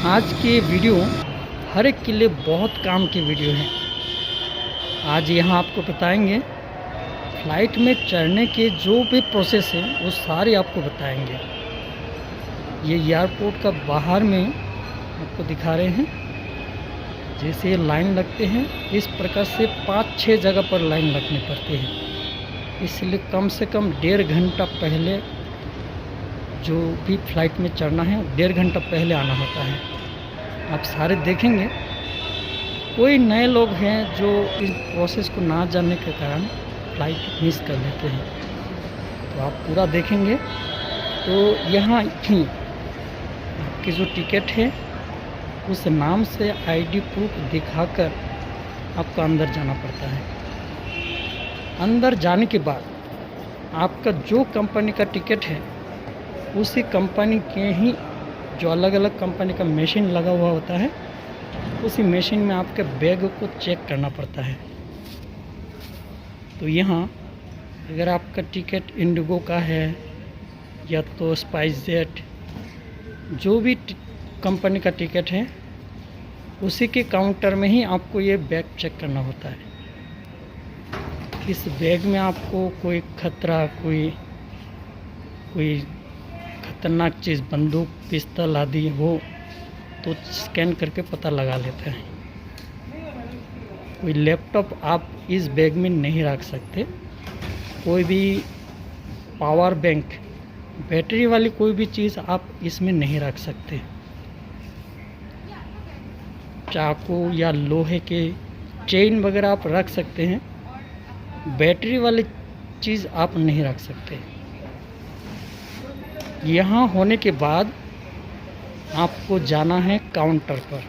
आज की वीडियो हर एक के लिए बहुत काम की वीडियो है। आज यहाँ आपको बताएंगे फ़्लाइट में चढ़ने के जो भी प्रोसेस है वो सारे आपको बताएंगे। ये एयरपोर्ट का बाहर में आपको दिखा रहे हैं। जैसे ये लाइन लगते हैं इस प्रकार से 5-6 जगह पर लाइन लगनी पड़ती है। इसलिए कम से कम 1.5 घंटा पहले जो भी फ़्लाइट में चढ़ना है 1.5 घंटा पहले आना होता है। आप सारे देखेंगे। कोई नए लोग हैं जो इस प्रोसेस को ना जानने के कारण फ़्लाइट मिस कर लेते हैं, तो आप पूरा देखेंगे। तो यहाँ आपकी जो टिकट है उस नाम से आईडी प्रूफ दिखाकर आपको अंदर जाना पड़ता है। अंदर जाने के बाद आपका जो कंपनी का टिकट है उसी कंपनी के ही जो अलग अलग कंपनी का मशीन लगा हुआ होता है उसी मशीन में आपके बैग को चेक करना पड़ता है। तो यहाँ अगर आपका टिकट इंडिगो का है या तो स्पाइस जेट, जो भी कंपनी का टिकट है उसी के काउंटर में ही आपको ये बैग चेक करना होता है। इस बैग में आपको कोई खतरा, कोई खतरनाक चीज़, बंदूक, पिस्तौल आदि हो तो स्कैन करके पता लगा लेते हैं। कोई लैपटॉप आप इस बैग में नहीं रख सकते। कोई भी पावर बैंक, बैटरी वाली कोई भी चीज़ आप इसमें नहीं रख सकते। चाकू या लोहे के चेन वगैरह आप रख सकते हैं, बैटरी वाली चीज़ आप नहीं रख सकते। यहाँ होने के बाद आपको जाना है काउंटर पर।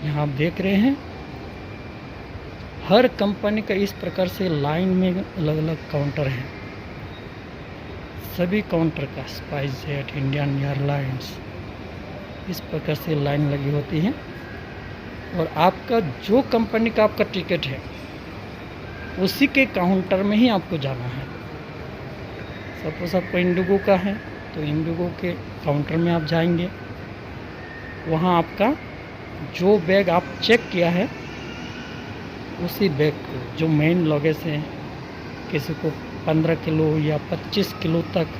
यहाँ आप देख रहे हैं हर कंपनी का इस प्रकार से लाइन में अलग अलग काउंटर हैं। सभी काउंटर का स्पाइस जेट, इंडियन एयरलाइंस, इस प्रकार से लाइन लगी होती है। और आपका जो कंपनी का आपका टिकट है उसी के काउंटर में ही आपको जाना है। सपोज आपको इंडिगो का है तो इंडिगो के काउंटर में आप जाएंगे। वहाँ आपका जो बैग आप चेक किया है उसी बैग को, जो मेन लगेज है, किसी को 15 किलो या 25 किलो तक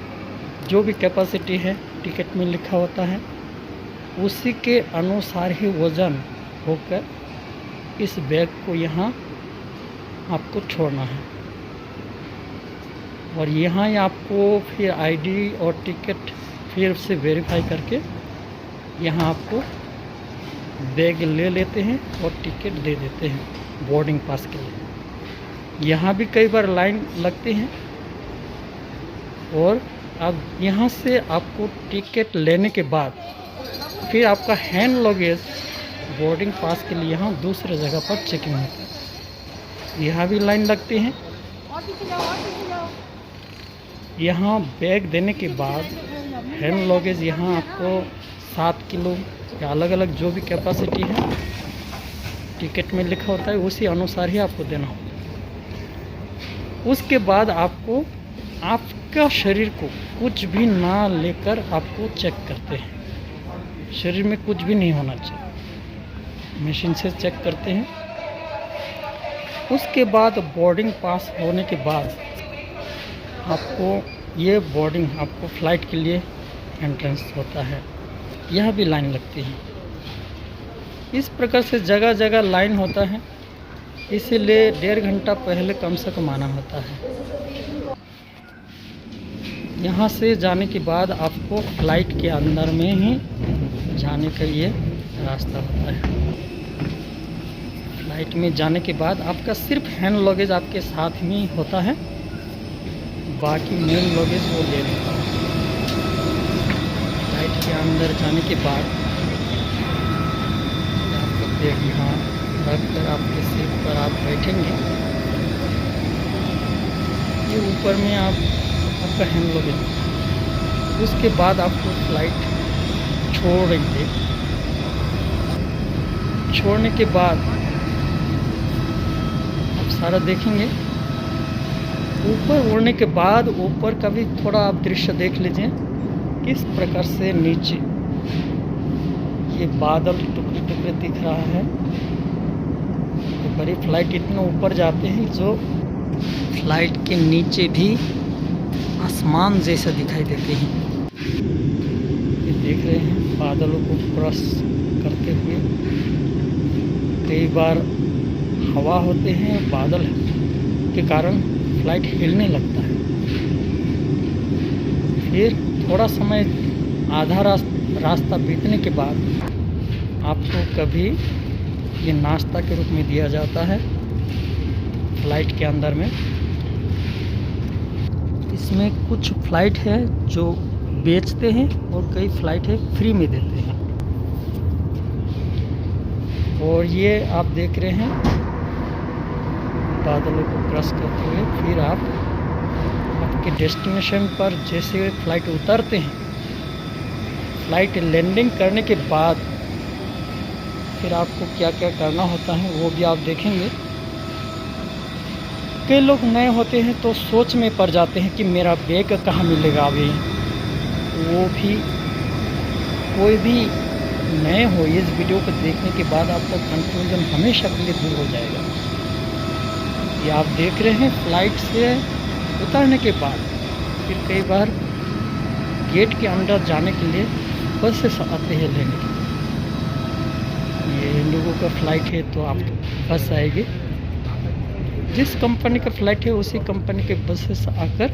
जो भी कैपेसिटी है टिकट में लिखा होता है, उसी के अनुसार ही वज़न होकर इस बैग को यहाँ आपको छोड़ना है। और यहाँ ही आपको फिर आईडी और टिकट फिर से वेरीफाई करके यहाँ आपको बैग ले लेते हैं और टिकट दे देते हैं बोर्डिंग पास के लिए। यहाँ भी कई बार लाइन लगती हैं। और अब यहाँ से आपको टिकट लेने के बाद फिर आपका हैंड लगेज बोर्डिंग पास के लिए यहाँ दूसरे जगह पर चेकिंग होता है। यहाँ भी लाइन लगती है। यहाँ बैग देने के बाद हैंड लगेज यहाँ आपको 7 किलो या अलग अलग जो भी कैपेसिटी है टिकट में लिखा होता है उसी अनुसार ही आपको देना होता है। उसके बाद आपको आपका शरीर को कुछ भी ना लेकर आपको चेक करते हैं। शरीर में कुछ भी नहीं होना चाहिए, मशीन से चेक करते हैं। उसके बाद बोर्डिंग पास होने के बाद आपको ये बोर्डिंग आपको फ़्लाइट के लिए एंट्रेंस होता है। यह भी लाइन लगती है। इस प्रकार से जगह जगह लाइन होता है, इसीलिए 1.5 घंटा पहले कम से कम आना होता है। यहाँ से जाने के बाद आपको फ़्लाइट के अंदर में ही जाने के लिए रास्ता होता है। फ़्लाइट में जाने के बाद आपका सिर्फ हैंड लगेज आपके साथ में होता है, बाकी मेन लगेज वो ले लेता है। फ़्लाइट के अंदर जाने के बाद आपको बैग यहाँ रख कर आपके सीट पर आप बैठेंगे। ये ऊपर में आपका हैंड लगेज। उसके बाद आपको फ़्लाइट छोड़ेंगे। छोड़ने के बाद आप सारा देखेंगे। ऊपर उड़ने के बाद ऊपर का भी थोड़ा आप दृश्य देख लीजिए किस प्रकार से नीचे ये बादल टुकड़े टुकड़े दिख रहा है। ये बड़ी फ्लाइट इतना ऊपर जाते हैं जो फ्लाइट के नीचे भी आसमान जैसा दिखाई देते हैं। ये देख रहे हैं बादलों को क्रॉस करते हुए। कई बार हवा होते हैं, बादल के कारण फ्लाइट हिलने लगता है। फिर थोड़ा समय आधा रास्ता बीतने के बाद आपको कभी ये नाश्ता के रूप में दिया जाता है फ्लाइट के अंदर में। इसमें कुछ फ्लाइट है जो बेचते हैं और कई फ्लाइट है फ्री में देते हैं। और ये आप देख रहे हैं बादलों को क्रॉस करते हुए फिर आप आपके डेस्टिनेशन पर जैसे फ्लाइट उतरते हैं, फ्लाइट लैंडिंग करने के बाद फिर आपको क्या क्या करना होता है वो भी आप देखेंगे। कई लोग नए होते हैं तो सोच में पड़ जाते हैं कि मेरा बैग कहाँ मिलेगा अभी। वो भी कोई भी नए हो, इस वीडियो को देखने के बाद आपका कंफ्यूजन हमेशा के लिए दूर हो जाएगा। ये आप देख रहे हैं फ्लाइट से उतरने के बाद फिर कई बार गेट के अंदर जाने के लिए बसेस आते हैं लेने के लिए। ये इन लोगों का फ्लाइट है तो आप बस आएगी। जिस कंपनी का फ्लाइट है उसी कंपनी के बसेस आकर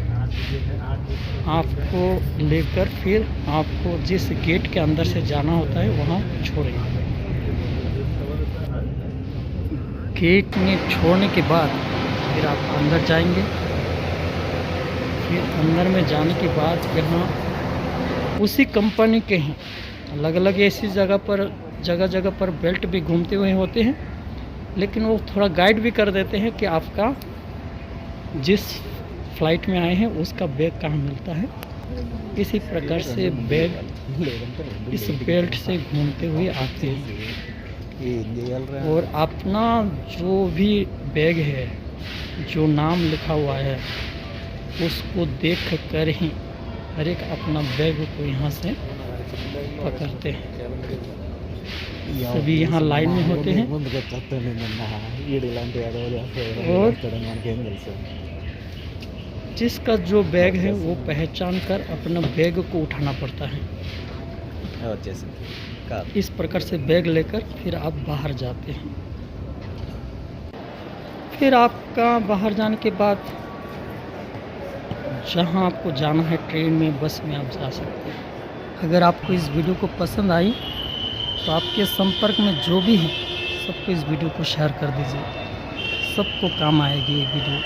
आपको लेकर फिर आपको जिस गेट के अंदर से जाना होता है वहाँ छोड़ेंगे। गेट में छोड़ने के बाद फिर आप अंदर जाएंगे। फिर अंदर में जाने के बाद यहाँ उसी कंपनी के हैं अलग अलग ऐसी जगह जगह पर बेल्ट भी घूमते हुए होते हैं, लेकिन वो थोड़ा गाइड भी कर देते हैं कि आपका जिस फ्लाइट में आए हैं उसका बैग कहाँ मिलता है। इसी प्रकार से बैग इस बेल्ट से घूमते हुए आते हैं और अपना जो भी बैग है जो नाम लिखा हुआ है उसको देख कर ही हर एक अपना बैग को यहाँ से पकड़ते हैं। सभी यहाँ लाइन में होते हैं और जिसका जो बैग है वो पहचान कर अपना बैग को उठाना पड़ता है। इस प्रकार से बैग लेकर फिर आप बाहर जाते हैं। फिर आपका बाहर जाने के बाद जहाँ आपको जाना है ट्रेन में बस में आप जा सकते हैं। अगर आपको इस वीडियो को पसंद आई तो आपके संपर्क में जो भी हैं सबको इस वीडियो को शेयर कर दीजिए। सबको काम आएगी ये वीडियो।